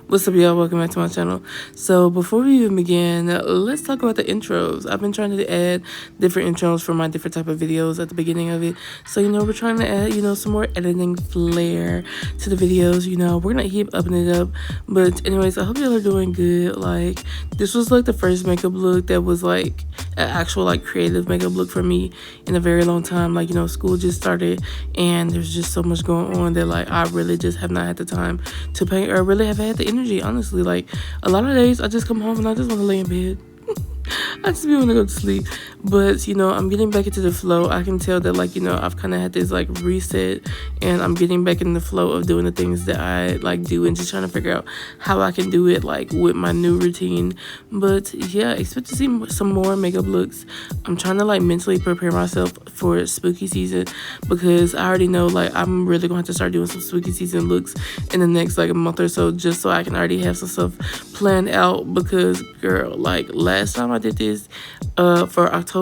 What's up, y'all? Welcome back to my channel. So before we even begin, let's talk about the intros. I've been trying to add different intros for my different type of videos at the beginning of it. So, we're trying to add, some more editing flair to the videos. We're going to keep upping it up. But anyways, I hope y'all are doing good. Like, this was like the first makeup look that was like an actual like creative makeup look for me in a very long time. Like, school just started and there's just so much going on that like I really just have not had the time to paint or really have had the energy, honestly. Like, a lot of days I just come home and I just want to lay in bed. I just want to go to sleep. But, I'm getting back into the flow. I can tell that, like, I've kind of had this, like, reset. And I'm getting back in the flow of doing the things that I, like, do. And just trying to figure out how I can do it, like, with my new routine. But, yeah, expect to see some more makeup looks. I'm trying to, like, mentally prepare myself for spooky season. Because I already know, like, I'm really going to have to start doing some spooky season looks in the next, like, a month or so. Just so I can already have some stuff planned out. Because, girl, like, last time I did this for October,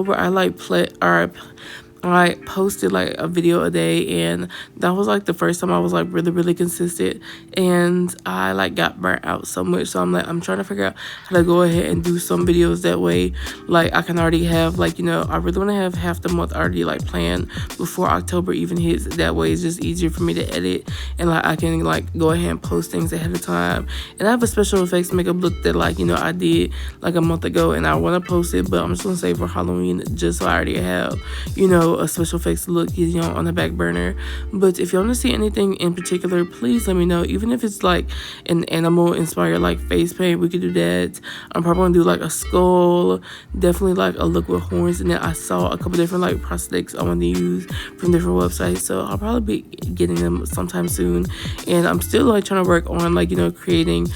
I posted like a video a day, and that was like the first time I was like really consistent, and I like got burnt out so much. So I'm trying to figure out how to go ahead and do some videos that way. Like, I can already have like, I really want to have half the month already like planned before October even hits. That way it's just easier for me to edit, and like I can like go ahead and post things ahead of time. And I have a special effects makeup look that like, I did like a month ago, and I want to post it, but I'm just gonna save for Halloween just so I already have, a special effects look, on the back burner. But if you want to see anything in particular, please let me know. Even if it's like an animal inspired like face paint, we could do that. I'm probably gonna do like a skull, definitely like a look with horns. And then I saw a couple different like prosthetics I want to use from different websites, so I'll probably be getting them sometime soon. And I'm still like trying to work on like, creating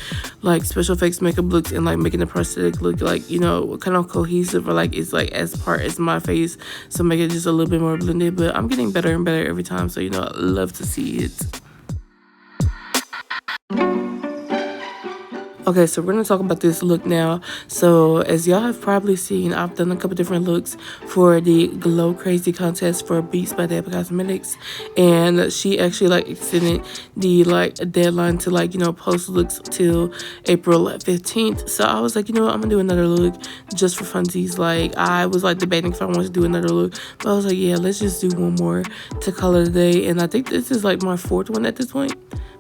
like special effects makeup looks and like making the prosthetic look like, kind of cohesive, or like it's like as part as my face, so make it just a little bit more blended. But I'm getting better and better every time, so I love to see it. Okay, so we're going to talk about this look now. So as y'all have probably seen, I've done a couple different looks for the Glow Crazy contest for Beats by Deb Cosmetics. And she actually like extended the like deadline to like, post looks till April 15th. So I was like, I'm going to do another look just for funsies. Like, I was like debating if I wanted to do another look, but I was like, yeah, let's just do one more to color the day. And I think this is like my fourth one at this point.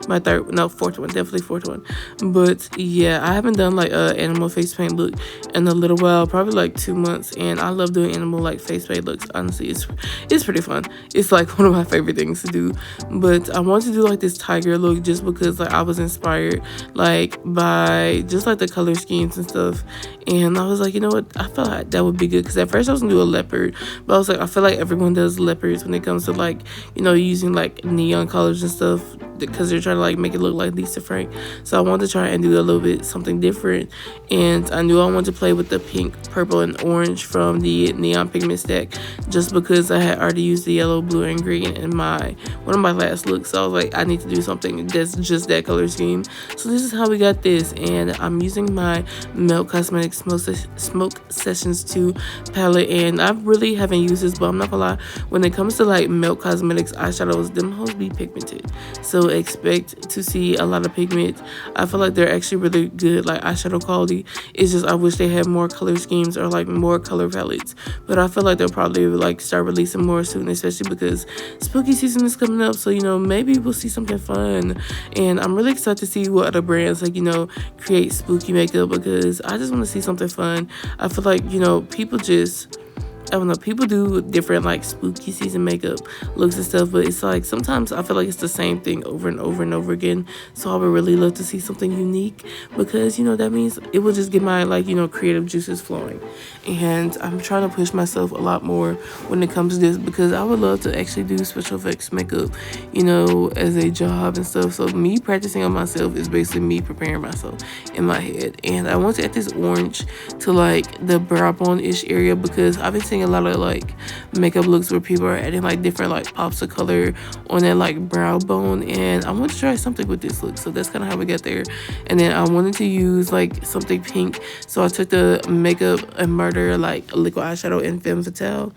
Fourth one, definitely fourth one. But yeah, I haven't done like a animal face paint look in a little while, probably like 2 months, and I love doing animal like face paint looks. Honestly, it's pretty fun. It's like one of my favorite things to do. But I wanted to do like this tiger look just because like I was inspired like by just like the color schemes and stuff, and I was like, what, I felt like that would be good. Because at first I was gonna do a leopard, but I was like, I feel like everyone does leopards when it comes to like, using like neon colors and stuff, because they're trying to like make it look like Lisa Frank. So I wanted to try and do a little bit something different, and I knew I wanted to play with the pink, purple, and orange from the neon pigment stack, just because I had already used the yellow, blue, and green in one of my last looks. So I was like, I need to do something that's just that color scheme. So this is how we got this, and I'm using my Milk Cosmetics Smoke Sessions 2 palette, and I really haven't used this, but I'm not gonna lie, when it comes to like Milk Cosmetics eyeshadows, them hoes be pigmented, so expect to see a lot of pigment. I feel like they're actually really good like eyeshadow quality. It's just I wish they had more color schemes or like more color palettes, but I feel like they'll probably like start releasing more soon, especially because spooky season is coming up. So maybe we'll see something fun, and I'm really excited to see what other brands like create spooky makeup, because I just want to see something fun. I feel like people just, I don't know, people do different like spooky season makeup looks and stuff, but it's like sometimes I feel like it's the same thing over and over and over again. So I would really love to see something unique, because that means it will just get my like creative juices flowing. And I'm trying to push myself a lot more when it comes to this, because I would love to actually do special effects makeup as a job and stuff. So me practicing on myself is basically me preparing myself in my head. And I want to add this orange to like the brow bone ish area, because I've been seeing a lot of like makeup looks where people are adding like different like pops of color on that like brow bone, and I want to try something with this look. So that's kind of how we got there. And then I wanted to use like something pink, so I took the Makeup and Murder like liquid eyeshadow in Femme Fatale,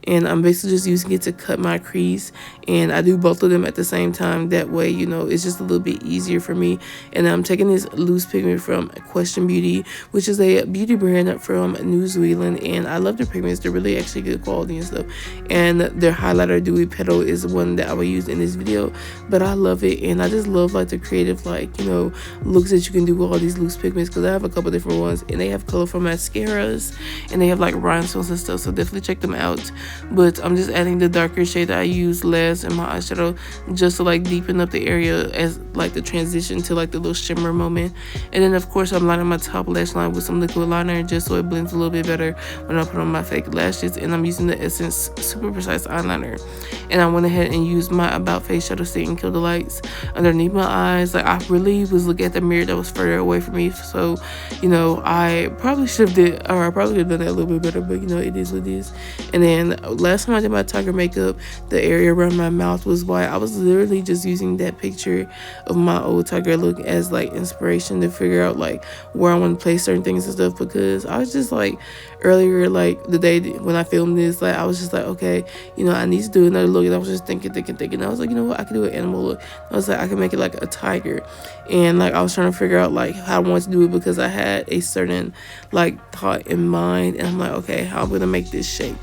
and I'm basically just using it to cut my crease, and I do both of them at the same time. That way, you know, it's just a little bit easier for me. And I'm taking this loose pigment from Question Beauty, which is a beauty brand from New Zealand, and I love their pigments. They're really actually good quality and stuff. And their highlighter Dewy Petal is one that I will use in this video, but I love it, and I just love like the creative, like, you know, looks that you can do with all these loose pigments, because I have a couple different ones, and they have colorful mascaras, and they have like rhinestones and stuff, so definitely check them out. But I'm just adding the darker shade that I used last in my eyeshadow, just to like deepen up the area as like the transition to like the little shimmer moment. And then of course I'm lining my top lash line with some liquid liner, just so it blends a little bit better when I put on my fake lashes. And I'm using the Essence Super Precise Eyeliner, and I went ahead and used my About Face Shadow Stick and Kill the Lights underneath my eyes. Like, I really was looking at the mirror that was further away from me, so, you know, I probably should have did, or I probably could have done that a little bit better, but you know, it is what it is. And then last time I did my Tiger makeup, the area around my mouth was white. I was literally just using that picture of my old Tiger look as like inspiration to figure out like where I want to place certain things and stuff, because I was just like, earlier, like the day when I filmed this, like I was just like, okay, you know, I need to do another look. And I was just thinking. I was like, you know what, I could do an animal look. I was like, I can make it like a tiger. And like I was trying to figure out like how I want to do it, because I had a certain like thought in mind, and I'm like, okay, how I'm gonna make this shake.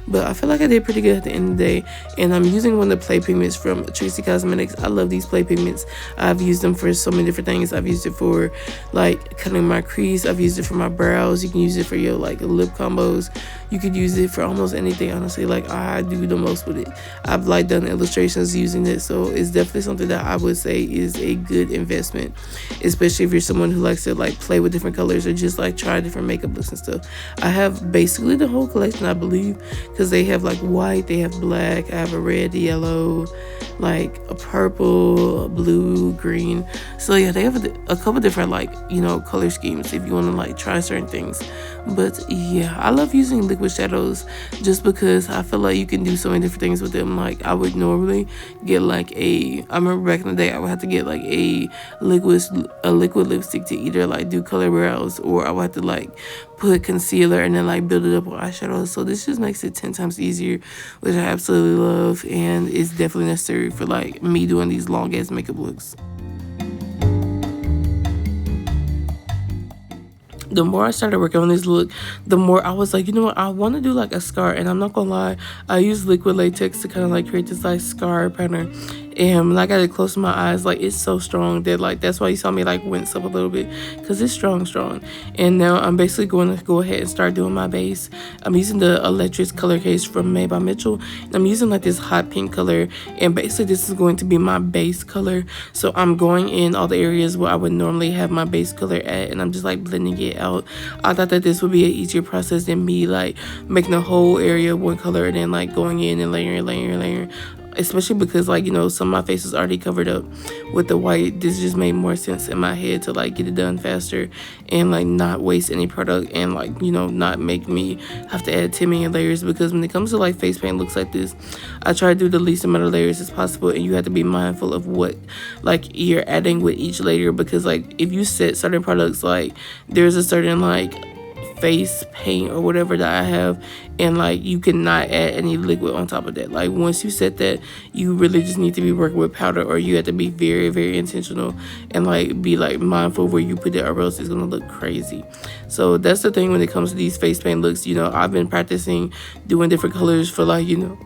But I feel like I did pretty good at the end of the day. And I'm using one of the play pigments from Tracy Cosmetics. I love these play pigments. I've used them for so many different things. I've used it for like cutting my crease. I've used it for my brows. You can use it for your like lip combos. You could use it for almost anything, honestly. Like, I do the most with it. I've like done illustrations using it, so it's definitely something that I would say is a good investment, especially if you're someone who likes to like play with different colors or just like try different makeup looks and stuff. I have basically the whole collection, I believe, because they have like white, they have black, I have a red, yellow, like a purple, blue, green. So yeah, they have a couple different like, you know, color schemes if you want to like try certain things. But yeah, I love using liquid shadows just because I feel like you can do so many different things with them. Like, I would normally get like I remember back in the day I would have to get like a liquid lipstick to either like do color brows, or I would have to like put concealer and then like build it up with eyeshadow. So this just makes it 10 times easier, which I absolutely love, and it's definitely necessary for like me doing these long ass makeup looks. The more I started working on this look, the more I was like, you know what, I want to do like a scar. And I'm not gonna lie, I use liquid latex to kind of like create this like scar pattern. And when I got it close to my eyes, like, it's so strong that like that's why you saw me like wince up a little bit, because it's strong. And now I'm basically going to go ahead and start doing my base. I'm using the Electric color case from Made by Mitchell, and I'm using like this hot pink color, and basically this is going to be my base color. So I'm going in all the areas where I would normally have my base color at, and I'm just like blending it out. I thought that this would be an easier process than me like making the whole area one color and then like going in and layering, especially because, like, you know, some of my face is already covered up with the white. This just made more sense in my head to like get it done faster and like not waste any product, and like, you know, not make me have to add 10 million layers. Because when it comes to like face paint looks like this, I try to do the least amount of layers as possible, and you have to be mindful of what like you're adding with each layer, because like if you set certain products, like there's a certain like face paint or whatever that I have, and like you cannot add any liquid on top of that. Like, once you set that, you really just need to be working with powder, or you have to be very, very intentional and like be like mindful where you put it, or else it's gonna look crazy. So that's the thing when it comes to these face paint looks. You know, I've been practicing doing different colors for like, you know,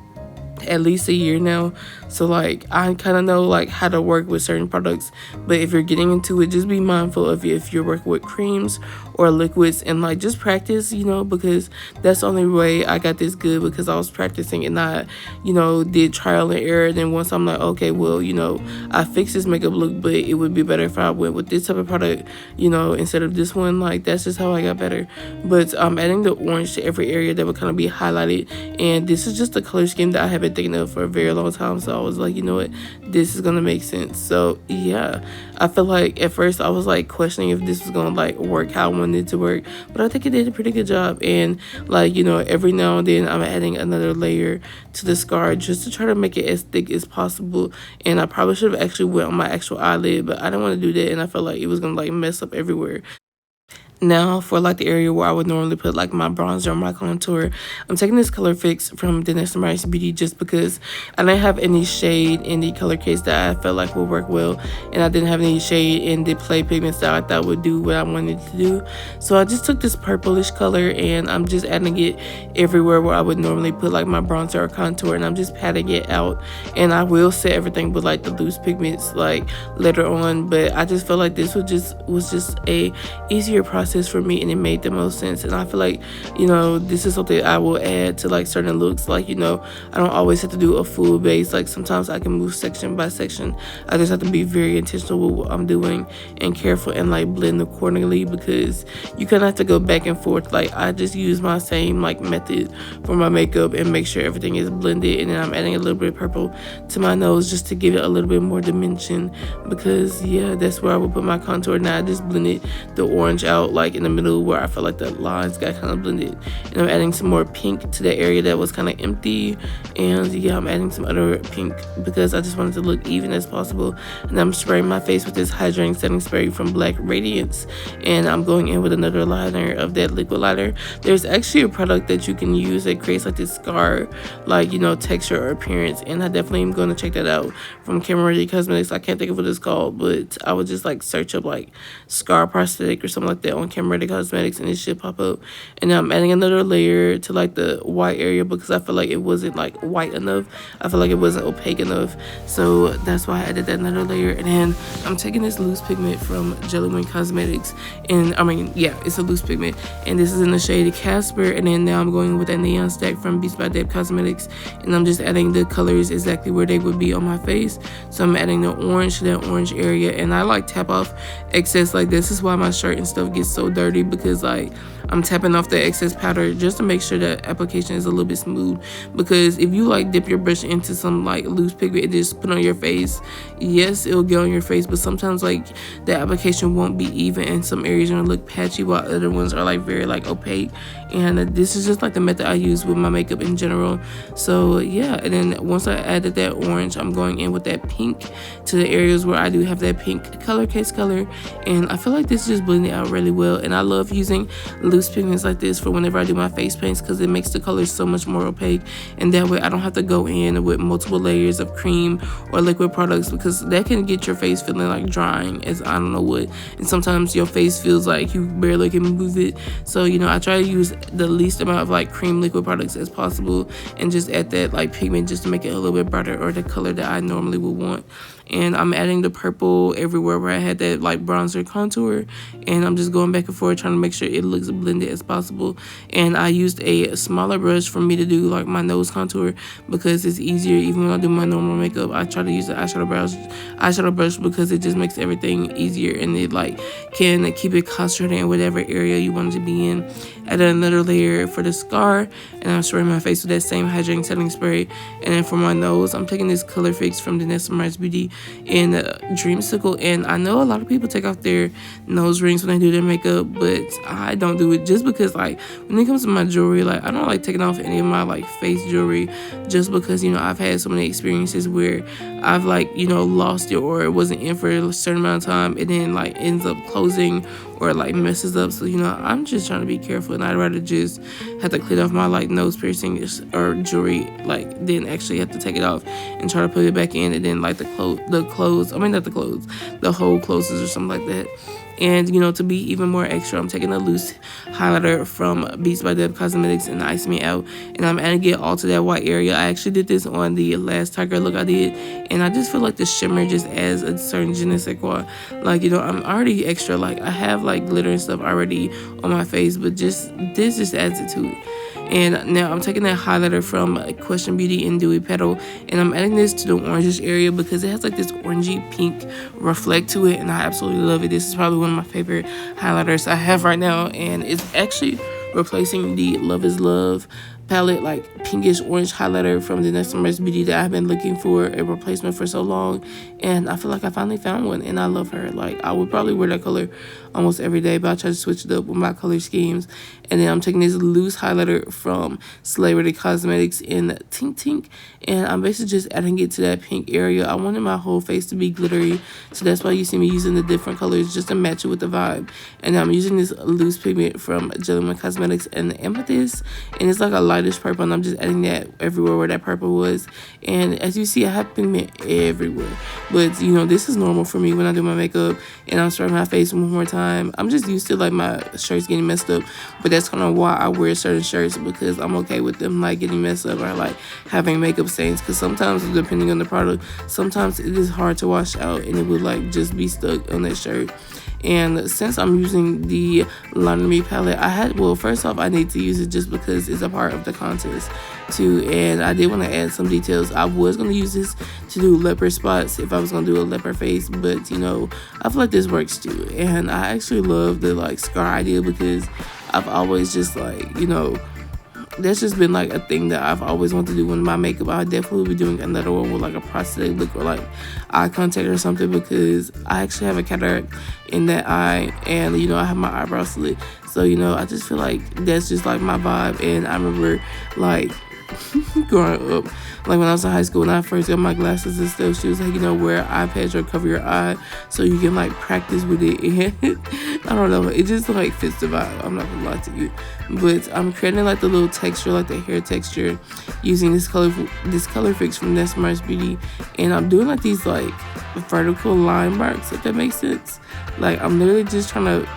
at least a year now, so like I kind of know like how to work with certain products. But if you're getting into it, just be mindful of if you're working with creams or liquids, and like just practice, you know, because that's the only way I got this good, because I was practicing and I, you know, did trial and error. Then once I'm like, okay, well, you know, I fixed this makeup look, but it would be better if I went with this type of product, you know, instead of this one. Like, that's just how I got better. But I'm adding the orange to every area that would kind of be highlighted, and this is just the color scheme that I have been thinking of for a very long time. So I was like, you know what, this is gonna make sense. So yeah, I feel like at first I was like questioning if this was gonna like work how I wanted it to work, but I think it did a pretty good job. And like, you know, every now and then I'm adding another layer to the scar just to try to make it as thick as possible. And I probably should have actually went on my actual eyelid, but I didn't want to do that, and I felt like it was gonna like mess up everywhere. Now for like the area where I would normally put like my bronzer or my contour, I'm taking this color fix from Vanessa Marie's Beauty just because I didn't have any shade in the color case that I felt like would work well, and I didn't have any shade in the play pigments that I thought would do what I wanted to do. So I just took this purplish color and I'm just adding it everywhere where I would normally put like my bronzer or contour, and I'm just patting it out. And I will set everything with like the loose pigments like later on, but I just felt like this was just a easier process for me, and it made the most sense. And I feel like, this is something I will add to like certain looks. Like, I don't always have to do a full base. Like sometimes I can move section by section. I just have to be very intentional with what I'm doing and careful and like blend accordingly, because you kind of have to go back and forth. Like I just use my same like method for my makeup and make sure everything is blended, and then I'm adding a little bit of purple to my nose just to give it a little bit more dimension, because yeah, that's where I will put my contour. Now I just blended the orange out like in the middle where I felt like the lines got kind of blended, and I'm adding some more pink to the area that was kind of empty. And yeah, I'm adding some other pink because I just wanted to look even as possible. And I'm spraying my face with this hydrating setting spray from Black Radiance, and I'm going in with another liner of that liquid liner. There's actually a product that you can use that creates like this scar like texture or appearance, and I definitely am going to check that out from Camera Cosmetics. I can't think of what it's called, but I would just like search up like scar prosthetic or something like that on Camera Cosmetics, and it should pop up. And I'm adding another layer to like the white area because I feel like it wasn't like white enough. I feel like it wasn't opaque enough, so that's why I added that another layer. And then I'm taking this loose pigment from Jellywing Cosmetics, and it's a loose pigment, and this is in the shade Casper. And then now I'm going with that neon stack from Beats by Deb Cosmetics, and I'm just adding the colors exactly where they would be on my face. So I'm adding the orange to that orange area, and I like tap off excess. Like this is why my shirt and stuff gets so dirty, because like I'm tapping off the excess powder just to make sure that application is a little bit smooth. Because if you like dip your brush into some like loose pigment and just put on your face, yes, it'll get on your face, but sometimes like the application won't be even, and some areas are gonna look patchy while other ones are like very like opaque. And this is just like the method I use with my makeup in general. So yeah, and then once I added that orange, I'm going in with that pink to the areas where I do have that pink color case color, and I feel like this just blended out really well. And I love using loose pigments like this for whenever I do my face paints, because it makes the colors so much more opaque, and that way I don't have to go in with multiple layers of cream or liquid products, because that can get your face feeling like drying as I don't know what, and sometimes your face feels like you barely can move it. So I try to use the least amount of like cream liquid products as possible, and just add that like pigment just to make it a little bit brighter, or the color that I normally would want. And I'm adding the purple everywhere where I had that like bronzer contour, and I'm just going back and forth trying to make sure it looks blended as possible. And I used a smaller brush for me to do like my nose contour, because it's easier. Even when I do my normal makeup, I try to use the eyeshadow brush because it just makes everything easier, and it like can keep it concentrated in whatever area you want it to be in. Added another layer for the scar, and I'm spraying my face with that same hydrating setting spray. And then for my nose, I'm taking this color fix from Vanessa Marie's Beauty in Dreamsicle. And I know a lot of people take off their nose rings when they do their makeup, but I don't do it, just because like when it comes to my jewelry, like I don't like taking off any of my like face jewelry, just because I've had so many experiences where I've like lost it, or it wasn't in for a certain amount of time, and then like ends up closing or like messes up. So I'm just trying to be careful, and I'd rather just have to clean off my like nose piercings or jewelry like than actually have to take it off and try to put it back in, and then like the hole closes or something like that. And to be even more extra, I'm taking a loose highlighter from Beats by Deb Cosmetics and Ice Me Out, and I'm adding it all to that white area. I actually did this on the last Tiger look I did, and I just feel like the shimmer just adds a certain je ne sais quoi. Like I'm already extra, like I have like glitter and stuff already on my face, but this just adds it to it. And now I'm taking that highlighter from Question Beauty and Dewy Petal, and I'm adding this to the orangish area because it has like this orangey pink reflect to it, and I absolutely love it. This is probably one of my favorite highlighters I have right now, and it's actually replacing the Love is Love palette, like pinkish orange highlighter from the Nestlem's Beauty that I've been looking for a replacement for so long, and I feel like I finally found one, and I love her. Like, I would probably wear that color almost every day, but I try to switch it up with my color schemes. And then I'm taking this loose highlighter from Celebrity Cosmetics in Tink Tink, and I'm basically just adding it to that pink area. I wanted my whole face to be glittery, so that's why you see me using the different colors just to match it with the vibe. And I'm using this loose pigment from Glam Cosmetics and the Amethyst, and it's like a lightish purple, and I'm just adding that everywhere where that purple was. And as you see, I have pigment everywhere, but you know, this is normal for me when I do my makeup and I'm starting my face one more time. I'm just used to like my shirts getting messed up, but that's kind of why I wear certain shirts, because I'm okay with them like getting messed up or like having makeup stains, because sometimes depending on the product, sometimes it is hard to wash out and it would like just be stuck on that shirt. And since I'm using the Laundry palette, first off, I need to use it just because it's a part of the contest too, and I did want to add some details. I was going to use this to do leopard spots if I was going to do a leopard face, but you know, I feel like this works too. And I actually love the like scar idea, because I've always just like, you know, that's just been like a thing that I've always wanted to do with my makeup. I definitely will be doing another one with like a prosthetic look or like eye contact or something, because I actually have a cataract in that eye, and you know, I have my eyebrows slit, so you know, I just feel like that's just like my vibe. And I remember like growing up, like when I was in high school, when I first got my glasses and stuff, she was like, you know, wear an eye patch or cover your eye so you can like practice with it. And I don't know, it just like fits the vibe, I'm not gonna lie to you. But I'm creating like the little texture, like the hair texture, using this color fix from Nestlem's Beauty, and I'm doing like these like vertical line marks, if that makes sense. Like, I'm literally just trying to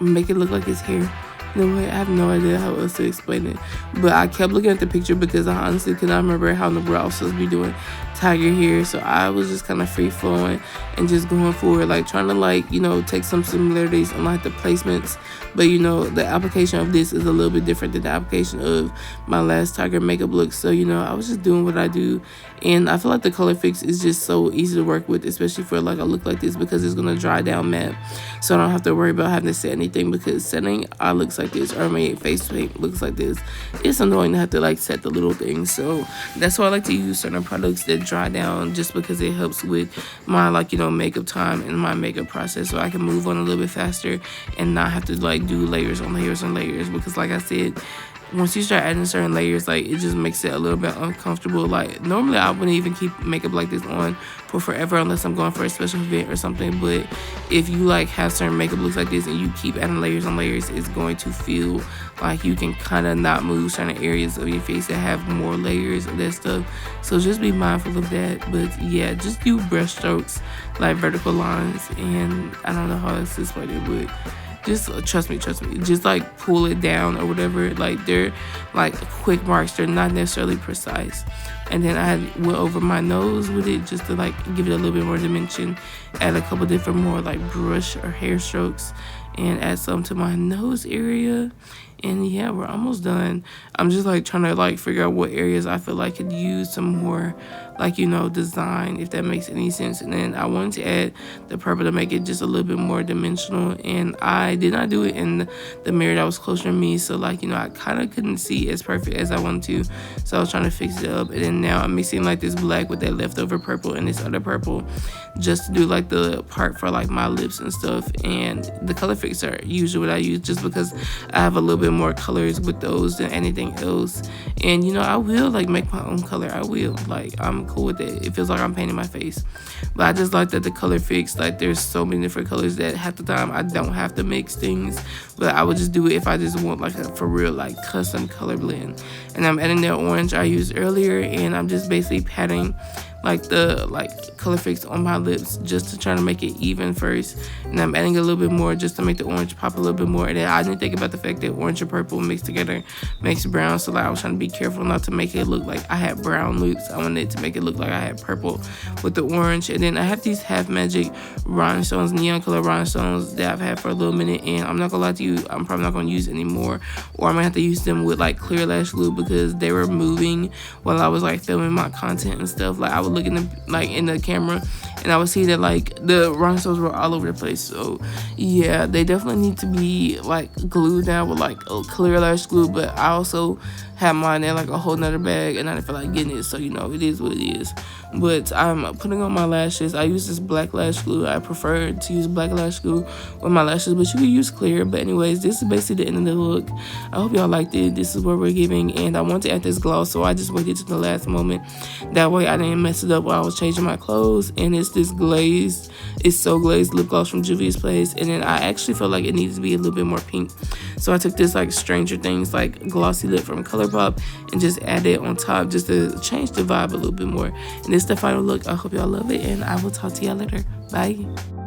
make it look like it's hair. No way, I have no idea how else to explain it. But I kept looking at the picture because I honestly could not remember how in the world I was supposed to be doing tiger hair. So I was just kind of free flowing and just going for it, like trying to like, you know, take some similarities on like the placements. But you know, the application of this is a little bit different than the application of my last tiger makeup look. So you know, I was just doing what I do, and I feel like the color fix is just so easy to work with, especially for like a look like this, because it's gonna dry down matte, so I don't have to worry about having to set anything, because setting eye looks like this or my face paint looks like this, it's annoying to have to like set the little things. So that's why I like to use certain products that dry down, just because it helps with my like, you know, makeup time and my makeup process, so I can move on a little bit faster and not have to like do layers on layers on layers. Because like I said, once you start adding certain layers, like it just makes it a little bit uncomfortable. Like normally I wouldn't even keep makeup like this on for forever unless I'm going for a special event or something, but if you like have certain makeup looks like this and you keep adding layers on layers, it's going to feel like you can kind of not move certain areas of your face that have more layers of that stuff. So just be mindful of that. But yeah, just do brush strokes, like vertical lines, and I don't know how else to explain it, but just trust me, just like pull it down or whatever. Like they're like quick marks, they're not necessarily precise. And then I went over my nose with it just to like give it a little bit more dimension, add a couple different more like brush or hair strokes, and add some to my nose area. And yeah, we're almost done. I'm just like trying to like figure out what areas I feel like could use some more like, you know, design, if that makes any sense. And then I wanted to add the purple to make it just a little bit more dimensional, and I did not do it in the mirror that was closer to me, so like, you know, I kind of couldn't see as perfect as I wanted to, so I was trying to fix it up. And then now I'm mixing like this black with that leftover purple and this other purple just to do like the part for like my lips and stuff. And the color fix are usually what I use, just because I have a little bit more colors with those than anything else. And you know, I will like make my own color, I will, like I'm cool with it. It feels like I'm painting my face, but I just like that the color fix, like there's so many different colors that half the time I don't have to mix things, but I would just do it if I just want like a for real like custom color blend. And I'm adding that orange I used earlier, and I'm just basically patting like the like color fix on my lips just to try to make it even first. And I'm adding a little bit more just to make the orange pop a little bit more. And then I didn't think about the fact that orange and purple mixed together makes brown, so like I was trying to be careful not to make it look like I had brown lips. I wanted to make it look like I had purple with the orange. And then I have these Half Magic rhinestones, neon color rhinestones that I've had for a little minute, and I'm not gonna lie to you, I'm probably not gonna use anymore, or I'm gonna have to use them with like clear lash glue, because they were moving while I was like filming my content and stuff. Like I would look in the like in the camera and I would see that like the rhinestones were all over the place. So yeah, they definitely need to be like glued down with like a clear lash glue. But I also had mine in like a whole nother bag, and I didn't feel like getting it, so you know, it is what it is. But I'm putting on my lashes. I use this black lash glue. I prefer to use black lash glue with my lashes, but you can use clear. But anyways, this is basically the end of the look. I hope y'all liked it. This is what we're giving, and I want to add this gloss, so I just waited to the last moment. That way I didn't mess it up while I was changing my clothes. And it's this glazed, it's so glazed lip gloss from Juvia's Place. And then I actually felt like it needs to be a little bit more pink, so I took this like Stranger Things like glossy lip from ColourPop and just added it on top just to change the vibe a little bit more. And this is the final look. I hope y'all love it, and I will talk to y'all later. Bye.